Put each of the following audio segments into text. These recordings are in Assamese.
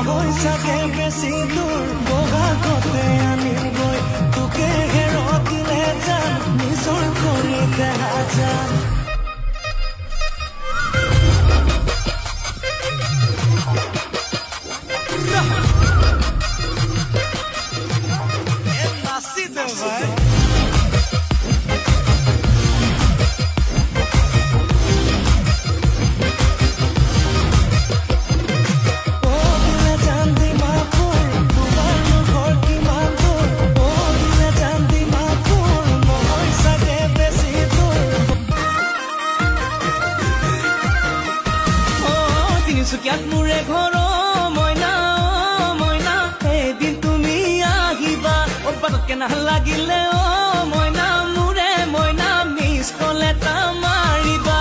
নহয় চাগে বেছি দূৰ বহাগতে আনিবই তোকে হেৰতিলে যান নিজৰ কৰি দেখা যান তিনিচুকীয়াত মোৰে ঘৰ মইনা মইনা এদিন তুমি আহিবা বাটতকে নালাগিলে মইনা মোৰে মইনা মিছ কল এটা মাৰিবা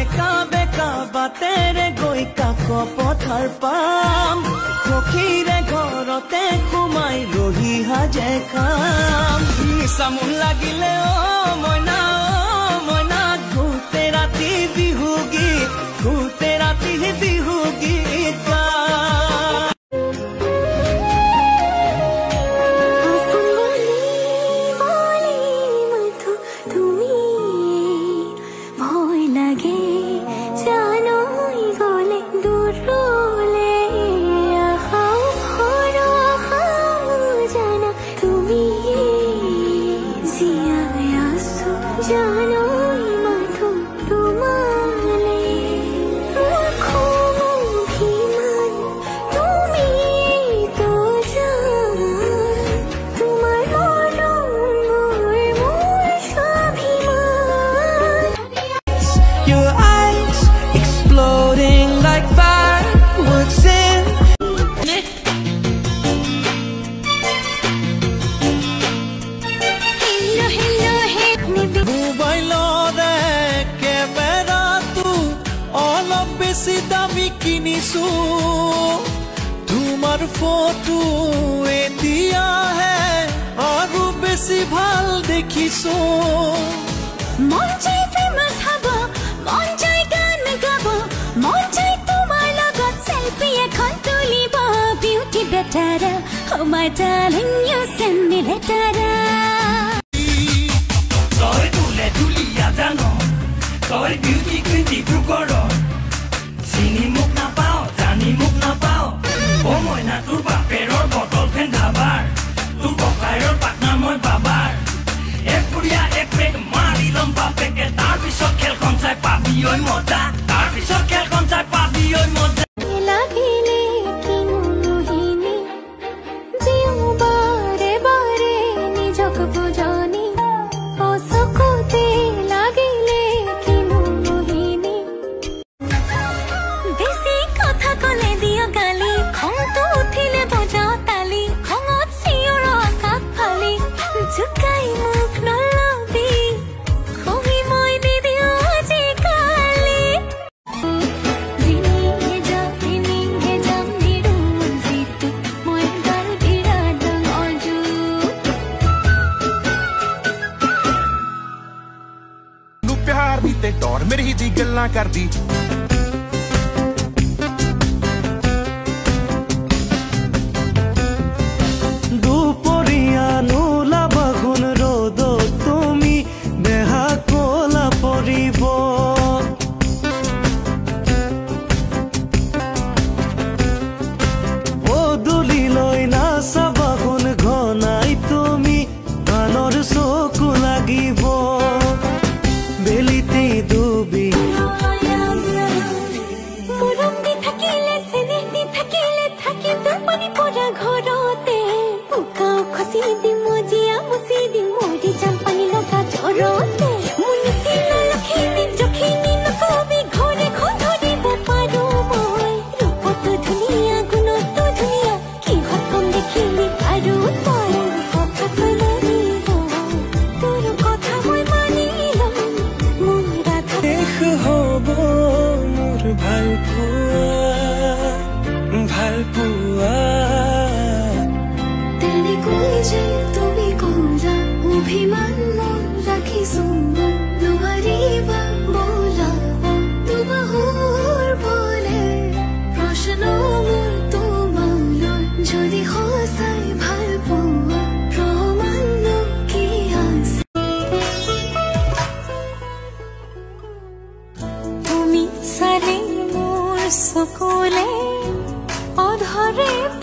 একা বেকা বাটেৰে গৈ কাক পথাৰ পাম সখীৰে ঘৰতে সোমাই ৰহি সাজে খাম নিচা মোৰ লাগিলে মইনা মইনা গোটে ৰাতি বিহু গীত গোটে ৰাতি বিহু গীত দামি কিনিছো তোমাৰ ফটো এতিয়াহে আৰু বেছি ভাল দেখিছো মন যায় ফেমাস হব মন যায় গান গাব মন যায় তোমাৰ লগত সেলফি এখন তুলিব beauty বেটাৰা oh my darling you send me letter তই তুলে তুলিয়া জানো তই বিউটি কুইন ডিব্ৰুগড় চিনি মোক নাপাও জানি মোক নাপাও ও মইনা তোৰ বাপেৰৰ বটল ফেন ধাবাৰ তোৰ ককাইৰৰ পাটনা মই বাবাৰ এক পুৰিয়া এক পেক মাৰি লম বাপেকে তাৰপিছত খেলখন চাই পাবি ঐ মজা তাৰপিছত খেলখন চাই পাবি ঐ মজা লাগিলে কিনুহিনী জিউ বাৰে বাৰে নিজক বুজানি অচকুতে লাগিলে কিনুহিনী বেছি কথা কলে দিয় গালি খংটো উঠিলে বজাও তালি খঙত চিঞৰ আকাশ ফালি জুকাই মুখ নলবি কবি মই নিদিও আজিকালি জিনিহে যাম নিৰুণ যিটো মই গাল বিৰাট ডাঙৰ জোক ਨੂੰ ਪਿਆਰ ਦੀ ਤੇ ਟੌਰ ਮੇਰੀ ਦੀ ਗੱਲਾਂ ਕਰਦੀ দুপৰীয়া নোলাবা গুণ ৰ'দ তুমি বেহা কলা পৰিব পদূলিলৈ নাচাবা গুণ ঘনাই তুমি কাণৰ চকু লাগিব বেলিতে ডুবি মৰম দি থাকিলে চেনেহ দি থাকিলে থাকিম তোৰ পানী পৰা ঘৰতে উকাও খচি দিম মজিয়া মুচি দিম মৰি যাম পানী লগা জ্বৰতে মুনিচি নলখিনী জখিনী নকবি ঘৰে ধৰিব পাৰো মই ৰূপতো ধুনীয়া গুণতো ধুনীয়া কিহত কম দেখিলি আৰু তই কথা কৈ মানিব তোৰ কথা মই মানি লম মোৰ ৰাধা শেষ হ'ব মোৰ ভাল পোৱা তেনেকৈ যে তুমি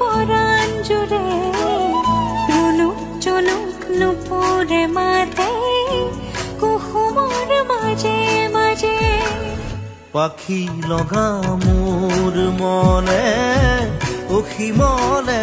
পৰাণ জুৰে ৰুণুক জুনুক নুপুৰে মাতে কুহুমৰ মাজে মাজে পাখি লগা মোৰ মনে অসীমলে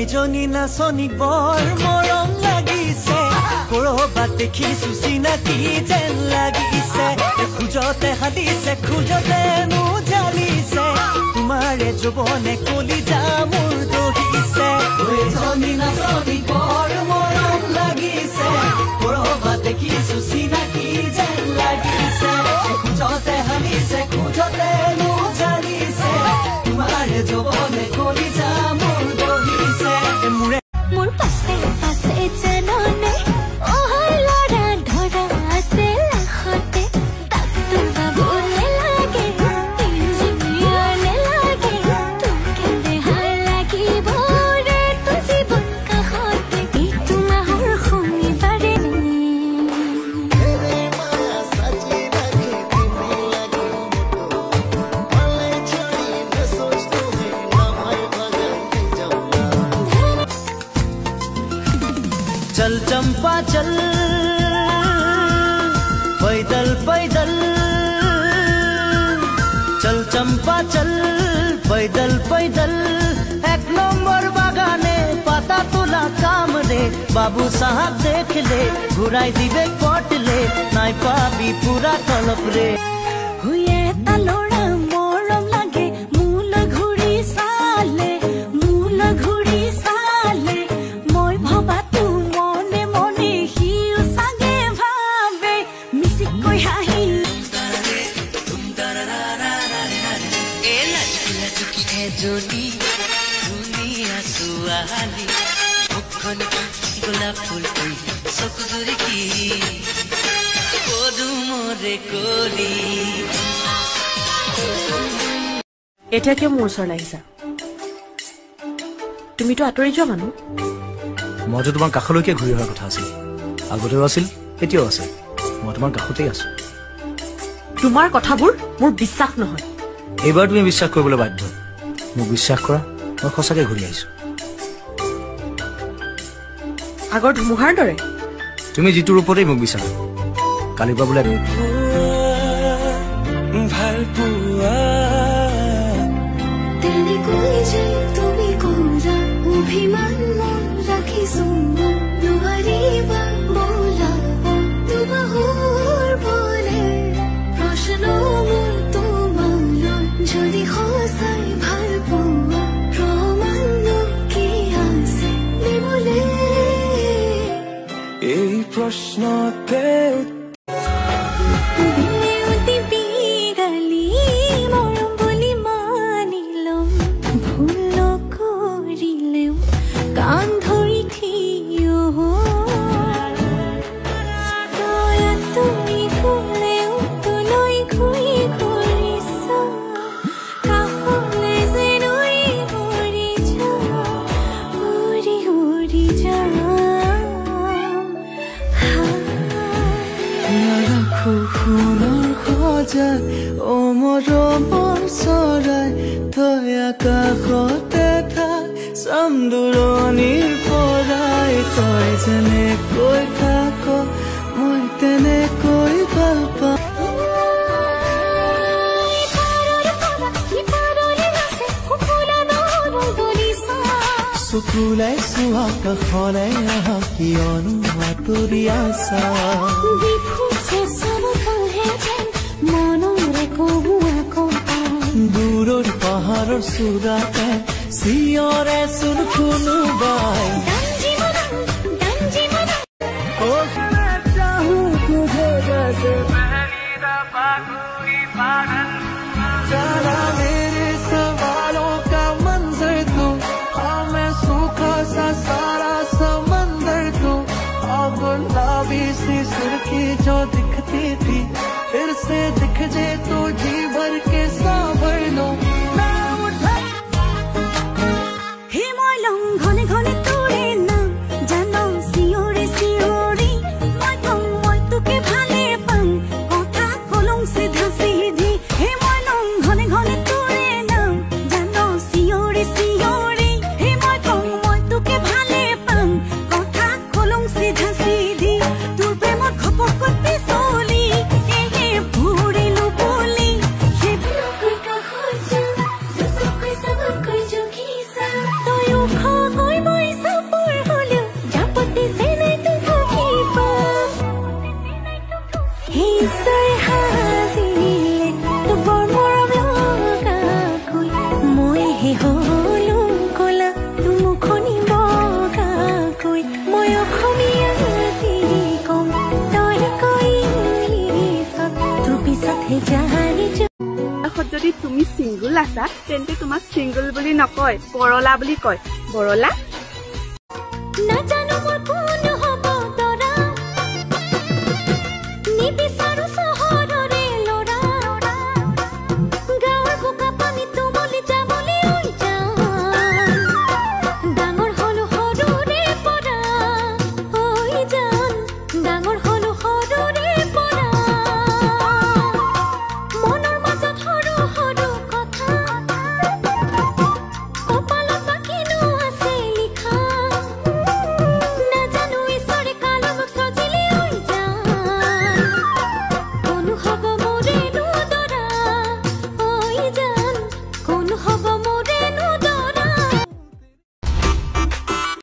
এজনী নাচনী বৰ মৰম লাগিছে কৰবাত দেখিছো চিনাকি যেন লাগিছে খোজতে হালিছে খোজতে নুজালিছে তোমাৰে যৌৱনে কলিজা মোৰ দহিছে এজনী নাচনী বৰ মৰম লাগিছে কৰবাত দেখিছো চিনাকি যেন লাগিছে খোজতে হালিছে খোজতে নুজালিছে তোমাৰে যৌৱনে কলিজা মোৰ দহিছে মোৰ পাছে পাছে জাননে অহাৰ লৰা ধৰা আছে লাখতে তাক তোৰ বাবুলে লাগে ইঞ্জিনিয়াৰলে লাগে তোকে দেহাৰ লাগিব ৰে তোৰ জীৱন কাষতে ইটো মাহৰ শনিবাৰে चल चंपा चल पैदल पैदल चल चंपा चल पैदल पैदल एक नंबर बागाने पाता तुला काम रे बाबू साहब देख ले घुराई दिबे कट ले नाई पाबी पूरा तलप रे हुए तलोड़ा मोरम लागे मूल घुड़ी साले मोर भबा तू मने मने हिउ सागे भावे मिसिक कोई हाही ए लचला चुकी है जोनी दुनिया सुहानी मुखन गोलाप फूल कोई सकुजुरी की कोदू मोरे कोली এটা কিয় মোৰ ওচৰলৈ আহিছা তুমিতো আঁতৰি যোৱা মানুহ মইতো তোমাৰ কাষলৈকে ঘূৰি অহাৰ কথা আছিল আগতেও আছিল এতিয়াও আছে মই তোমাৰ কাষতেই আছো তোমাৰ কথাবোৰ মোৰ বিশ্বাস নহয় এইবাৰ তুমি বিশ্বাস কৰিবলৈ বাধ্য মোক বিশ্বাস কৰা মই সঁচাকৈ ঘূৰি আহিছো আগৰ ধুমুহাৰ দৰে তুমি যিটো ৰূপতেই মোক বিচাৰা কালিৰ পৰা বোলে ভাল পোৱা তেনে কৈ যে তুমি কোৰা অভিমান ৰাখিছো নোৱাৰিবা বোলাব তোমাৰ বলে প্ৰশ্ন মোৰ তোমালৈ যদি সঁচাই ভাল পোৱা প্ৰমাণ কি আছে দিবলে এই প্ৰশ্নতে ও মৰমৰ চৰাই থৈ আকাশতে থাক চামদুৰণিৰ পৰাই তই যেনেকৈ থাক মই তেনেকৈ ভাল পাওঁ চকুলাইছো আকাশলৈ আহা কিয়নো আঁতৰি আছা দূৰৰ পাহাৰৰ চূড়াতে চিঞৰে চোন কোনোবাই जाना मेरे सवालों का मंजर तू हाँ मैं सूखा सा सारा समंदर तू और गुलाबी सी सुर्खी जो दिखती थी फिर से दिख जे तो जी भर के सांभर लो मैं उठा जाने जो যদি তুমি সিঙ্গল আছা তেন্তে তোমাক সিঙ্গল বুলি নকয় বৰলা বুলি কয় বৰলা